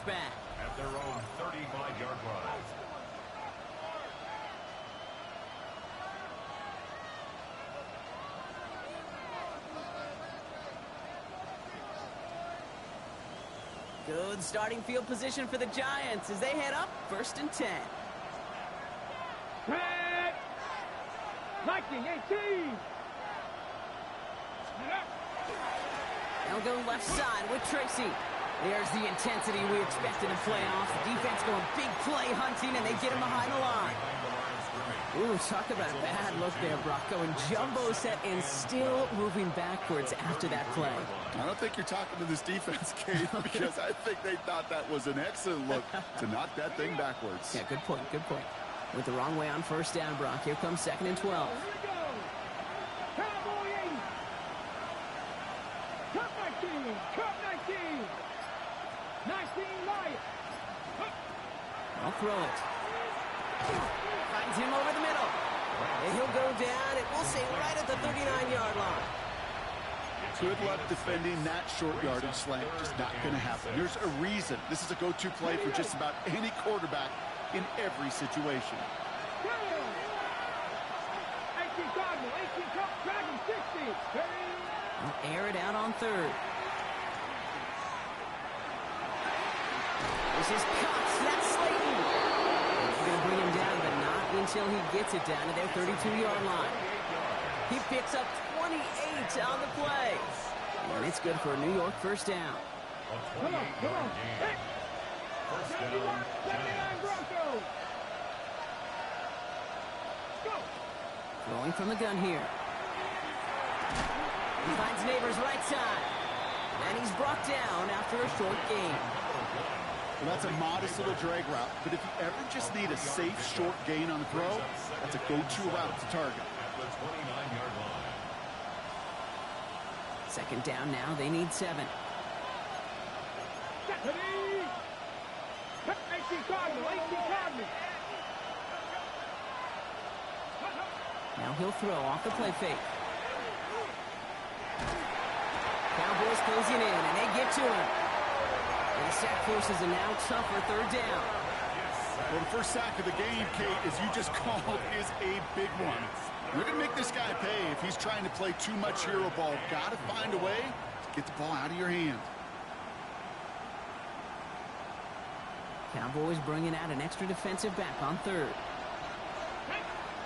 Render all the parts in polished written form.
back. At their own 35-yard line. Good starting field position for the Giants as they head up 1st and 10. Red! Lightning 18! They'll go left side with Tracy. There's the intensity we expected in playoffs. Defense going big play hunting, and they get him behind the line. Ooh, talk about a bad look there, Brock. Going jumbo set and still moving backwards after that play. I don't think you're talking to this defense, Kate, because I think they thought that was an excellent look to knock that thing backwards. Yeah, good point, good point. Went the wrong way on 1st down, Brock. Here comes 2nd and 12. Here we go! Cowboy 80! Cup 19! Cup 19! 19 Lions! I'll throw it. Finds him over the middle. And he'll go down, it will say right at the 39-yard line. Good luck defending that short yardage slant. Just not going to happen. There's a reason this is a go-to play for just about any quarterback in every situation. 18 Cardinal, 18 Cup, Dragon 60. He'll air it out on 3rd. This is Cox. That's Slayton. He's going to bring him down, but not until he gets it down to their 32-yard line. He picks up 28 on the play. And it's good for a New York 1st down. Come on, come on. Hey. 79 Broncos. Go. Rolling from the gun here. He finds Neighbors right side. And he's brought down after a short gain. Well, that's a modest little drag route, but if you ever just need a safe short gain on the throw, that's a go-to route to target. At the 29-yard line. 2nd down now. They need 7. Stephanie. 18 Cardinal, 18 Cardinal. Now he'll throw off the play fake. Cowboys closing in, and they get to him. And the sack forces a now tougher 3rd down. Well, the first sack of the game, Kate, as you just called, is a big one. You're going to make this guy pay if he's trying to play too much hero ball. Got to find a way to get the ball out of your hand. Cowboys bringing out an extra defensive back on 3rd.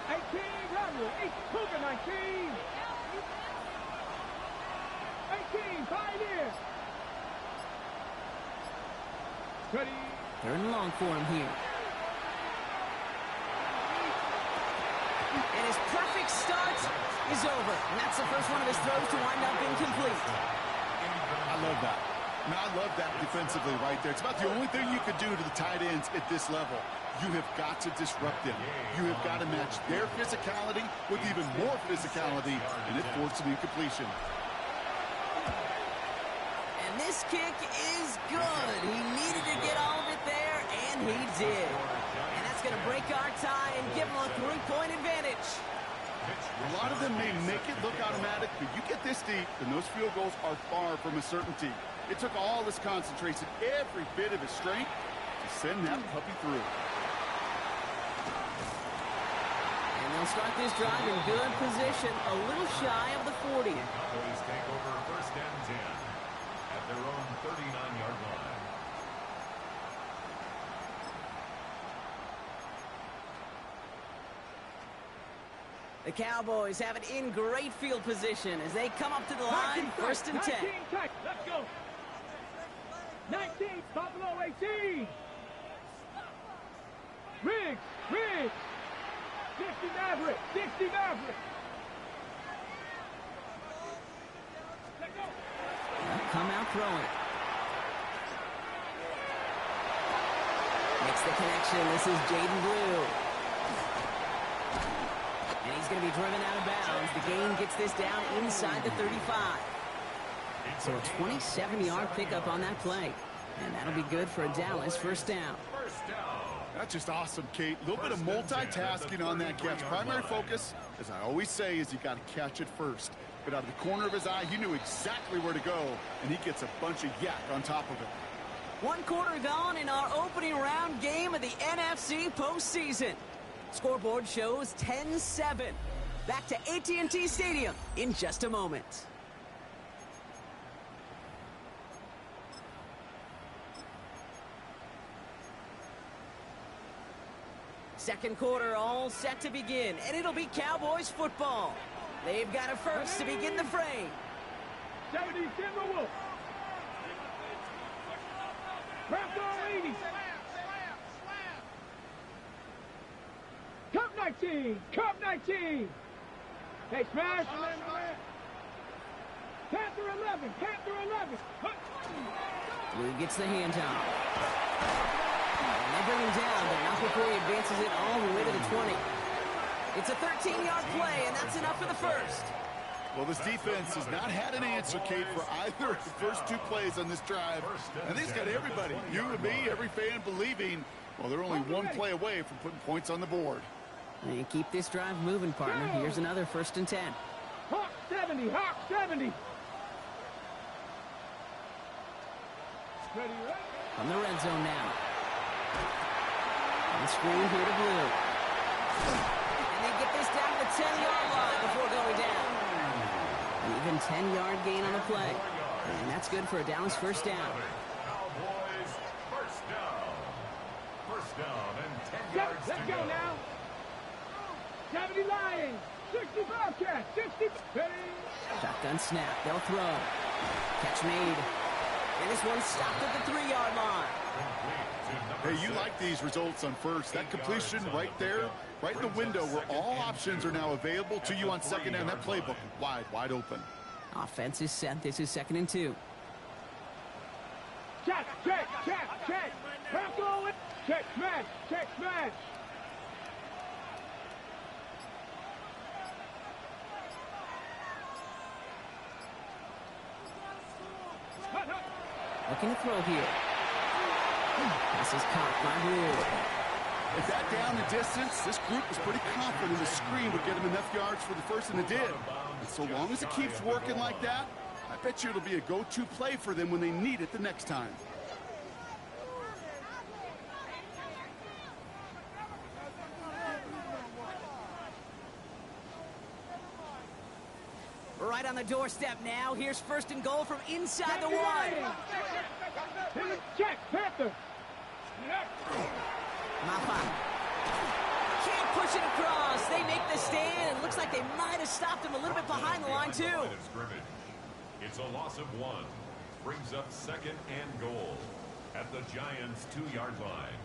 18 Rebel, 8 Cougar 19. 18 Pioneer. Ready. 3rd and long for him here. And his perfect start is over. And that's the first one of his throws to wind up incomplete. I love that. I mean, I love that defensively right there. It's about the only thing you could do to the tight ends at this level. You have got to disrupt them. You have got to match their physicality with even more physicality, and it forced an incompletion. And this kick is good. He needed to get all of it there, and he did. And that's going to break our tie and give him a 3-point advantage. A lot of them may make it look automatic, but you get this deep, and those field goals are far from a certainty. It took all his concentration, every bit of his strength, to send that puppy through. And they'll start this drive in good position, a little shy of the 40. Cowboys take over 1st and 10 at their own 39-yard line. The Cowboys have it in great field position as they come up to the line, 1st and 10. 19 tight. Let's go. 19 Buffalo 18. Riggs. 60 Maverick. Let's go. They'll come out throwing. Makes the connection. This is Jaden Blue. And he's going to be driven out of bounds. The gain gets this down inside the 35. So a 27-yard pickup on that play. And that'll be good for a Dallas 1st down. That's just awesome, Kate. A little bit of multitasking on that catch. Primary focus, as I always say, is you got to catch it first. But out of the corner of his eye, he knew exactly where to go, and he gets a bunch of yak on top of it. One quarter gone in our opening round game of the NFC postseason. Scoreboard shows 10-7. Back to AT&T Stadium in just a moment. Second quarter all set to begin, and it'll be Cowboys football. They've got a first to begin the frame. 70 Timberwolves. Bronco 80. Cup 19. Cup 19. Hey, smash. Panther 11. Panther 11. Blue gets the handoff. And they bring him down, but not before he advances it all the way to the 20. It's a 13-yard play, and that's enough for the first. Well, this defense has not had an answer, Kate, for either of the first two plays on this drive. And they've got everybody, you and me, every fan believing, well, they're only one play away from putting points on the board. And keep this drive moving, partner. Here's another 1st and 10. Hawk 70. Hawk 70. Ready, ready. From the red zone now. And screen here to Blue. And they get this down to the 10-yard line before going down. An even 10-yard gain on the play. And that's good for a Dallas first down. Cowboys first down. First down and 10 yards Let's to go now. 70 Lions. 60 Bobcats. 60. Ready. Shotgun snap. They'll throw. Catch made. And this one stopped at the 3-yard line. Hey, you like these results on first. That completion right there, right in the window where all options are now available to you on second down. That playbook wide open. Offense is set. This is 2nd and 2. Check. Bronco. Check, smash. Check, smash. Looking to throw here. This is caught by Blue. At that down and distance, this group was pretty confident the screen would get them enough yards for the first, and it did. And so long as it keeps working like that, I bet you it'll be a go-to play for them when they need it the next time. Right on the doorstep now. Here's 1st and goal from inside the 1. Check, Panther. Mapa. Can't push it across. They make the stand. It looks like they might have stopped him a little bit behind the line, too. It's a loss of 1. Brings up 2nd and goal at the Giants' 2-yard line.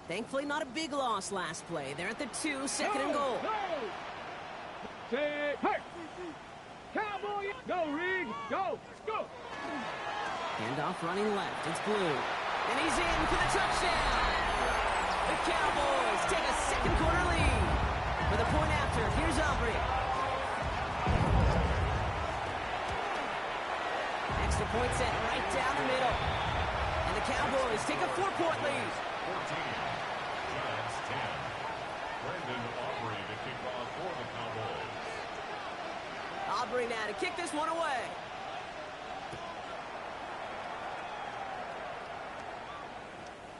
Thankfully, not a big loss last play. They're at the 2, 2nd and goal. Say, hey! Cowboy! Go, Rig! Go! Go! Handoff running left. It's Blue. And he's in for the touchdown! The Cowboys take a 2nd quarter lead. For the point after, here's Aubrey. Extra point set right down the middle. And the Cowboys take a 4-point lead. 14. Giants 10. Brandon Aubrey to kick off for the Cowboys. Aubrey now to kick this one away.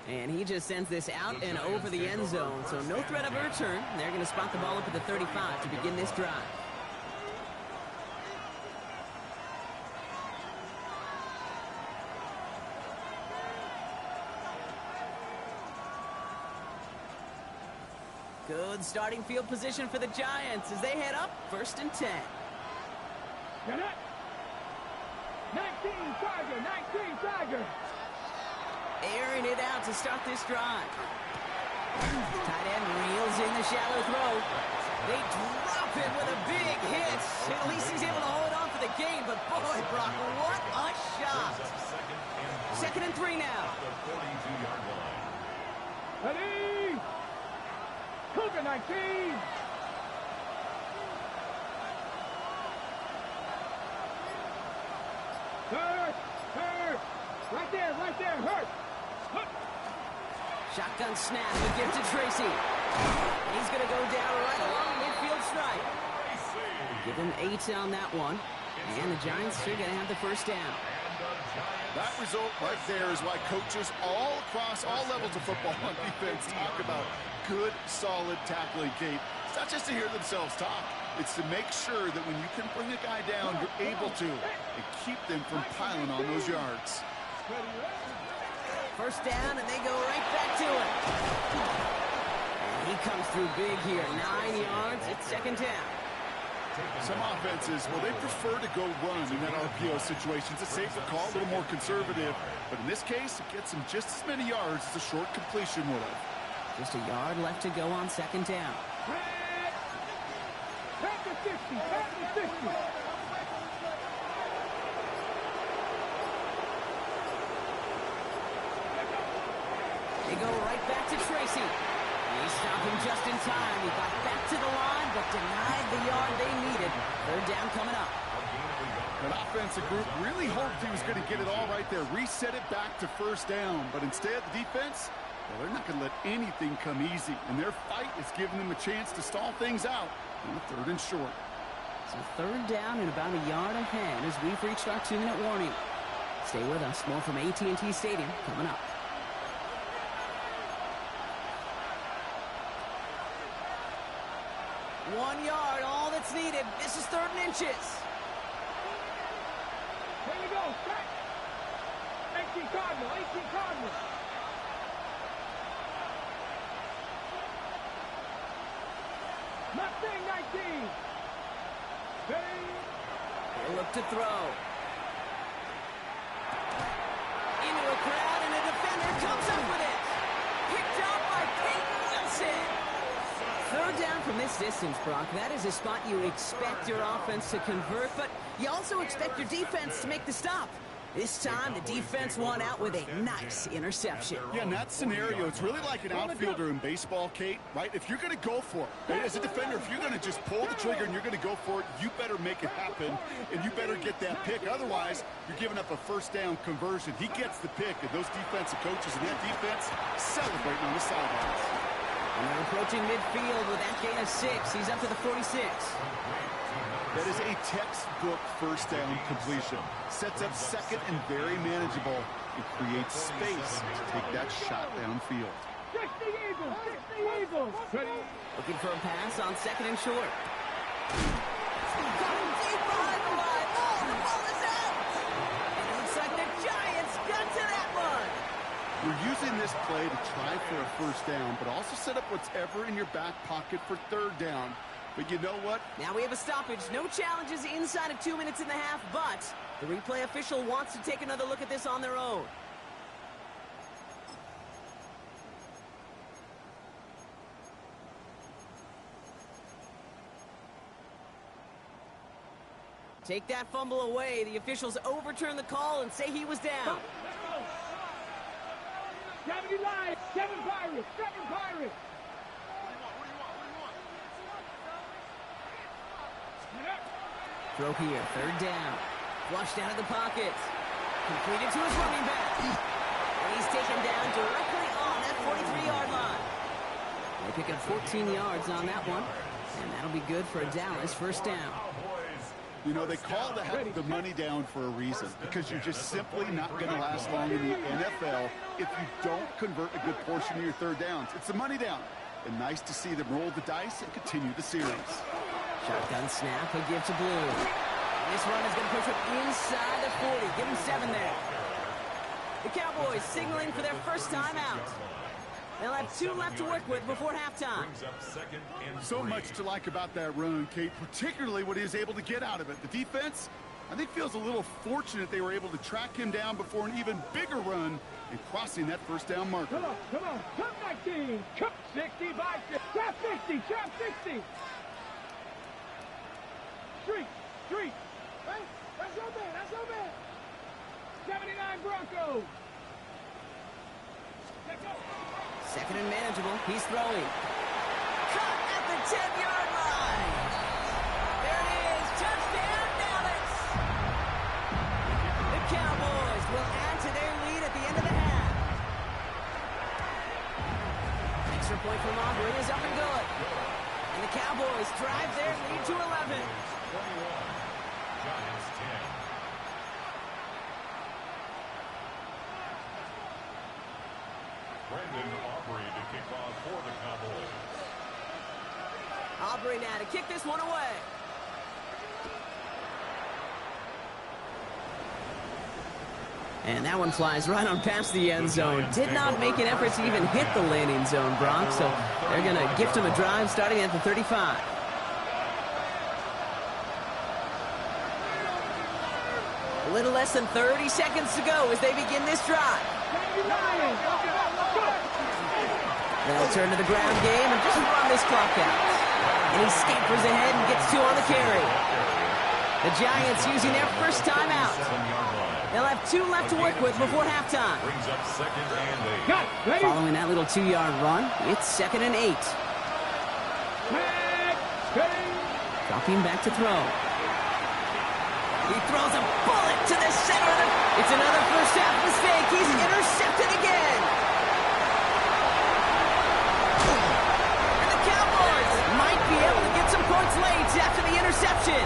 And he just sends this out and over the end zone, so no threat of a return. They're going to spot the ball up at the 35 to begin this drive. Good starting field position for the Giants as they head up 1st and 10. Get it! 19 Tiger! Airing it out to start this drive. Tight end reels in the shallow throw. They drop him with a big hit. At least he's able to hold on for the gain, but boy, Brock, what a shot. 2nd and 3 now. The 42-yard line. Ready! Cougar 19! Hurt! Right there, hurt! Shotgun snap, we give to Tracy. He's going to go down right along the midfield stripe. Give him 8 on that one. And the Giants are going to have the first down. That result right there is why coaches all across all levels of football on defense talk about good, solid tackling, Kate. It's not just to hear themselves talk. It's to make sure that when you can bring a guy down, you're able to, and keep them from piling on those yards. First down, and they go right back to it. And he comes through big here. 9 yards. It's second down. Some offenses, well, they prefer to go run in that RPO situation. It's a safer call, a little more conservative. But in this case, it gets them just as many yards as a short completion would have. Just a yard left to go on second down. Back to 50. Back to 50. They go right back to Tracy. He stopped him just in time. He got back to the line, but denied the yard they needed. Third down coming up. That offensive group really hoped he was going to get it all right there, reset it back to first down. But instead, the defense, well, they're not going to let anything come easy. And their fight is giving them a chance to stall things out on the third and short. So third down and about a yard ahead as we've reached our 2-minute warning. Stay with us. More from AT&T Stadium coming up. One yard, all that's needed. This is third and inches. Here you go. Strike. 18 Cardinal. 18 Cardinal. Mustang 19. He'll look to throw. Into a crowd, and a defender comes up with it. Picked up by Peyton Wilson. Third down from this distance, Brock. That is a spot you expect your offense to convert, but you also expect your defense to make the stop. This time, the defense won out with a nice interception. Yeah, in that scenario, it's really like an outfielder in baseball, Kate, right? If you're going to go for it, as a defender, if you're going to just pull the trigger and you're going to go for it, you better make it happen, and you better get that pick. Otherwise, you're giving up a first down conversion. He gets the pick, and those defensive coaches and that defense celebrating on the sidelines. And they're approaching midfield with that gain of 6. He's up to the 46. That is a textbook first down completion. Sets up second and very manageable. It creates space to take that shot downfield. 60 Eagles! 60 Eagles! Looking for a pass on second and short. Coming deep behind the line. Oh, the ball is out! And it looks like the Giants got to that one. We're using this play to try for a first down, but also set up whatever in your back pocket for third down. But you know what? Now we have a stoppage. No challenges inside of 2 minutes and a half, but the replay official wants to take another look at this on their own. Take that fumble away. The officials overturn the call and say he was down. Kevin Elias! Kevin Pirates! Kevin Pirates! Throw here, third down. Flushed out of the pocket. Completed to his running back. And he's taken down directly on that 43-yard line. They pick up 14 yards on that one. And that'll be good for a Dallas first down. You know, they call the money down for a reason, because you're just simply not going to last long in the NFL if you don't convert a good portion of your third downs. It's the money down. And nice to see them roll the dice and continue the series. Shotgun snap, a give to Blue. This run is going to push him inside the 40. Give him 7 there. The Cowboys signaling for their first time out. They'll have 2 left to work with before halftime. So much to like about that run, Kate, particularly what he was able to get out of it. The defense, I think, feels a little fortunate they were able to track him down before an even bigger run and crossing that first down marker. Come on, come on. Come 19. Come 60 by 60. Trap 60. Trap 60. Street. Street. Hey, that's your man. That's your man. 79 Broncos. Let's go. Second and manageable. He's throwing. Caught at the 10-yard line. There it is. Touchdown, Dallas. The Cowboys will add to their lead at the end of the half. Extra point from Aubrey is up and Giants 10. Brendan Aubrey to kick off for the Cowboys. Aubrey now to kick this one away. And that one flies right on past the end zone. Did not make an effort to even hit the landing zone, Brock. So they're going to gift him a drive starting at the 35. A little less than 30 seconds to go as they begin this drive. They'll turn to the ground game and just run this clock out. And he scampers ahead and gets 2 on the carry. The Giants using their first timeout. They'll have 2 left to work with before halftime. Brings up 2nd and 8. Following that little 2-yard run, it's 2nd and 8. Dropping back to throw. He throws a bullet to the center. It's another first half mistake. He's intercepted again. And the Cowboys might be able to get some points late after the interception.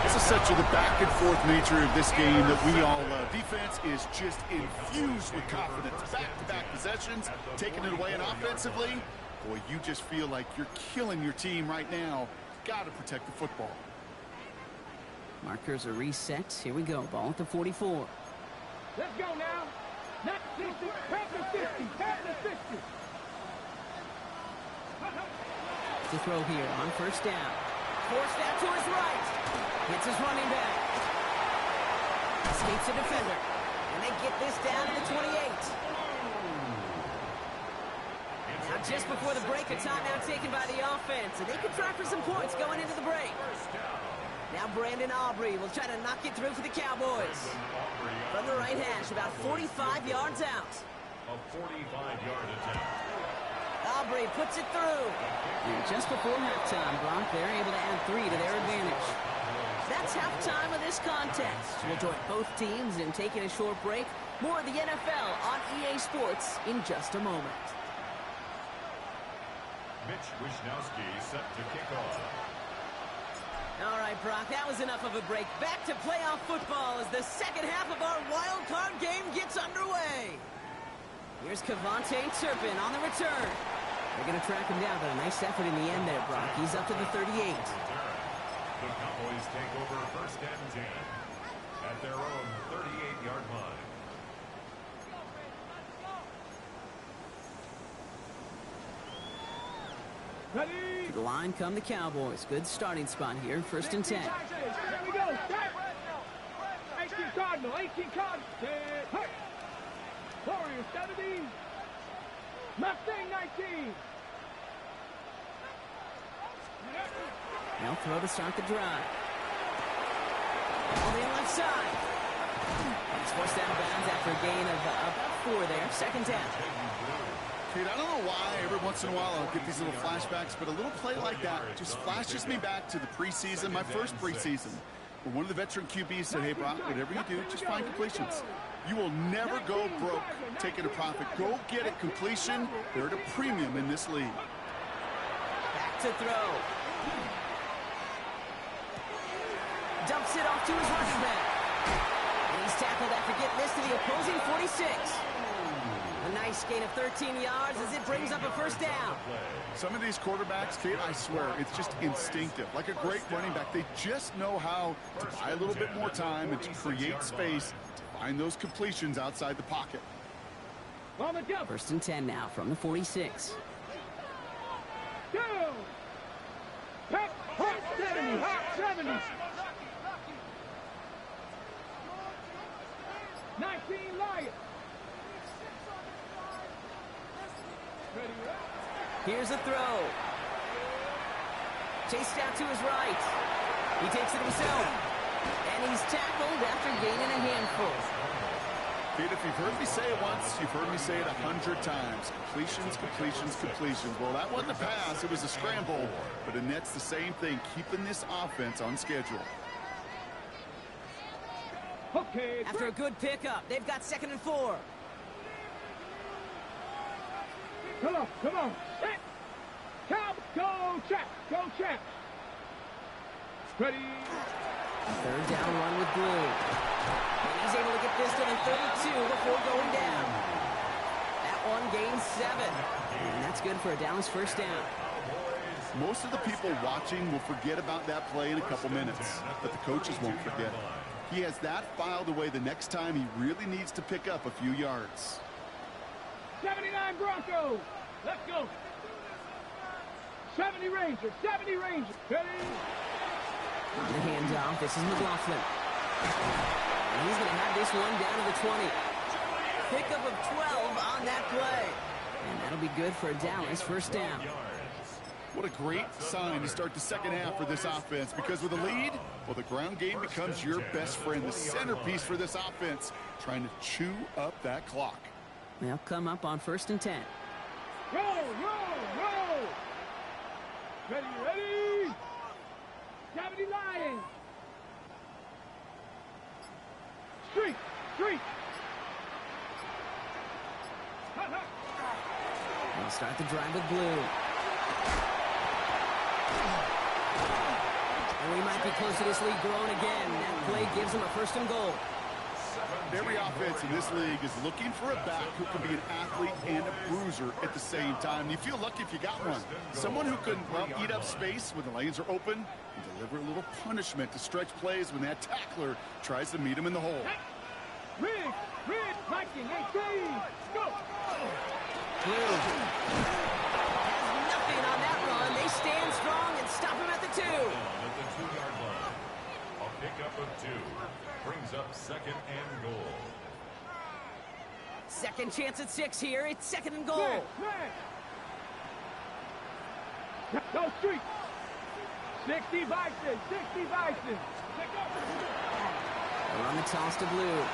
This is such the back-and-forth nature of this game that we all love. Defense is just infused with confidence. Back-to-back possessions, taking it away, and offensively, boy, you just feel like you're killing your team right now. Got to protect the football. Markers are reset. Here we go. Ball at the 44. Let's go now. Not 60, pass the 60, pass the 60. To throw here on first down. Forced out to his right. Hits his running back. Escapes a defender. And they get this down to the 28. Now just before the break, a timeout taken by the offense. And they can try for some points going into the break. Now Brandon Aubrey will try to knock it through for the Cowboys. From the right hash, about 45 yards out. A 45-yard attempt. Aubrey puts it through. And just before halftime, Brock, they're able to add 3 to their advantage. That's halftime of this contest. We'll join both teams in taking a short break. More of the NFL on EA Sports in just a moment. Mitch Wishnowsky set to kick off. All right, Brock, that was enough of a break. Back to playoff football as the second half of our wild card game gets underway. Here's Kavontae Turpin on the return. They're going to track him down, but a nice effort in the end there, Brock. He's up to the 38. The Cowboys take over 1st and 10 at their own 38-yard line. Ready? To the line come the Cowboys. Good starting spot here, 1st and 10. Here we go. Start. 18 Cardinal. 18 Cardinal. Hey. Warriors 70. Mustang 19. Now throw to start the drive. On the left side. He's forced out of bounds after a gain of about 4 there. 2nd down. Kate, I don't know why every once in a while I'll get these little flashbacks, but a little play like that just flashes me back to the preseason, my first preseason, where one of the veteran QBs said, hey, Brock, whatever you do, just find completions. You will never go broke taking a profit. Go get it completion. They're at a premium in this league. Back to throw. Dumps it off to his running back. And he's tackled after getting this to the opposing 46. A nice gain of 13 yards as it brings up a 1st down. Some of these quarterbacks, Kate, I swear, it's just instinctive. Like a great running back, they just know how to buy a little bit more time and to create space to find those completions outside the pocket. 1st and 10 now from the 46. Go. Hot 70. Hot 70. 19 Lions. Here's a throw. Chased out to his right. He takes it himself. And he's tackled after gaining a handful. Kate, if you've heard me say it once, you've heard me say it 100 times. Completions, completions, completions. Well, that wasn't a pass. It was a scramble. But Annette's the same thing, keeping this offense on schedule. Okay. After a good pickup, they've got 2nd and 4. Come on, come on. Go, Chap. Go, Chap. Ready. Third down run with Blue. And he's able to get this to the 32 before going down. That one gains 7. And that's good for a Dallas first down. Most of the people watching will forget about that play in a couple minutes, but the coaches won't forget. He has that filed away the next time he really needs to pick up a few yards. 79 Broncos. Let's go. 70 Rangers. 70 Rangers. Ready. On the handoff, this is McLaughlin. And he's going to have this one down to the 20. Pickup of 12 on that play. And that'll be good for a Dallas first down. What a great sign to start the second half for this offense, because with a lead, well, the ground game becomes your best friend, the centerpiece for this offense, trying to chew up that clock. They'll come up on 1st and 10. Roll, roll, roll. Ready, ready. 70 Lions. Street, street. They'll start the drive with Blue. And we might be close to this lead growing again. That play gives them a 1st and goal. Every offense in this league is looking for a back who can be an athlete and a bruiser at the same time. You feel lucky if you got one. Someone who can, well, eat up space when the lanes are open and deliver a little punishment to stretch plays when that tackler tries to meet him in the hole. Rig, 1918. Go. Blue has nothing on that run. They stand strong and stop him at the 2. At the 2-yard line. A pickup of 2 brings up 2nd and goal. Second chance at 6 here. It's 2nd and goal. Go street. 60 Bison, 60 Bison. They're on the toss to Blue.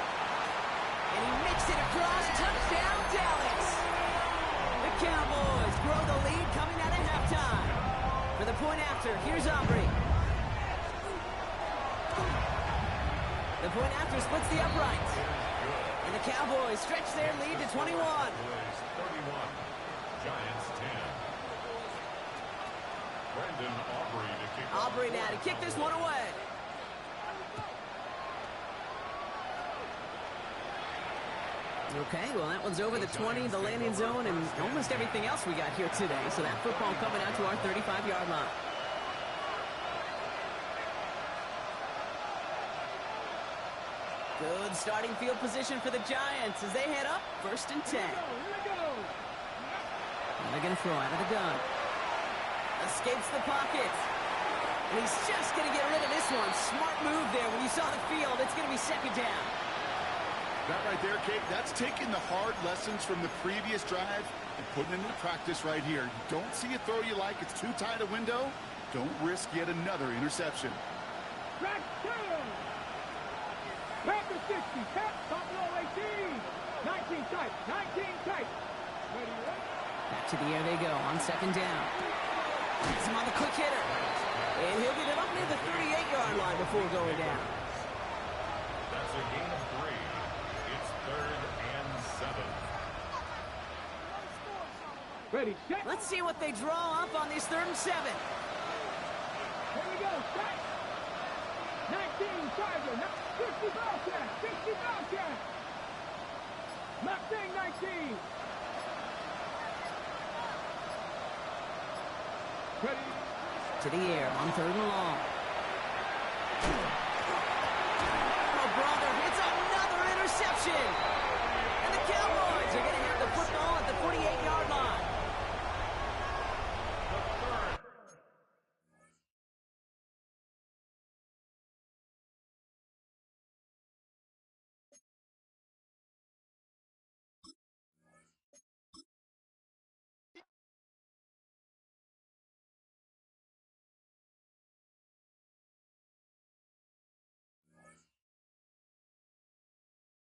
And he makes it across. Touchdown, Dallas. The Cowboys grow the lead coming out of halftime. For the point after, here's Aubrey. The point after splits the uprights. And the Cowboys stretch their lead to 21. 31. Giants 10. Brandon Aubrey to kick. Aubrey now to kick this one away. Okay, well, that one's over the 20, the landing zone, and almost everything else we got here today. So that football coming out to our 35-yard line. Good starting field position for the Giants as they head up 1st and 10. And they're going to throw out of the gun. Escapes the pocket. And he's just going to get rid of this one. Smart move there. When you saw the field, it's going to be 2nd down. That right there, Kate, that's taking the hard lessons from the previous drive and putting it into practice right here. You don't see a throw you like, it's too tight a window, don't risk yet another interception. Track 2. Panther 60, tap, top low 18. 19 tight, 19 tight. Ready, ready. Back to the air they go on 2nd down. Gets him on the quick hitter. And he'll get it up near the 38-yard line before going down. That's a gain of 3. It's 3rd and 7. Ready, set. Let's see what they draw up on this 3rd and 7. Here we go, set. 19 Tiger, 50 Bobcat, 50 Bobcat. Mustang 19. Ready. To the air on 3rd and long.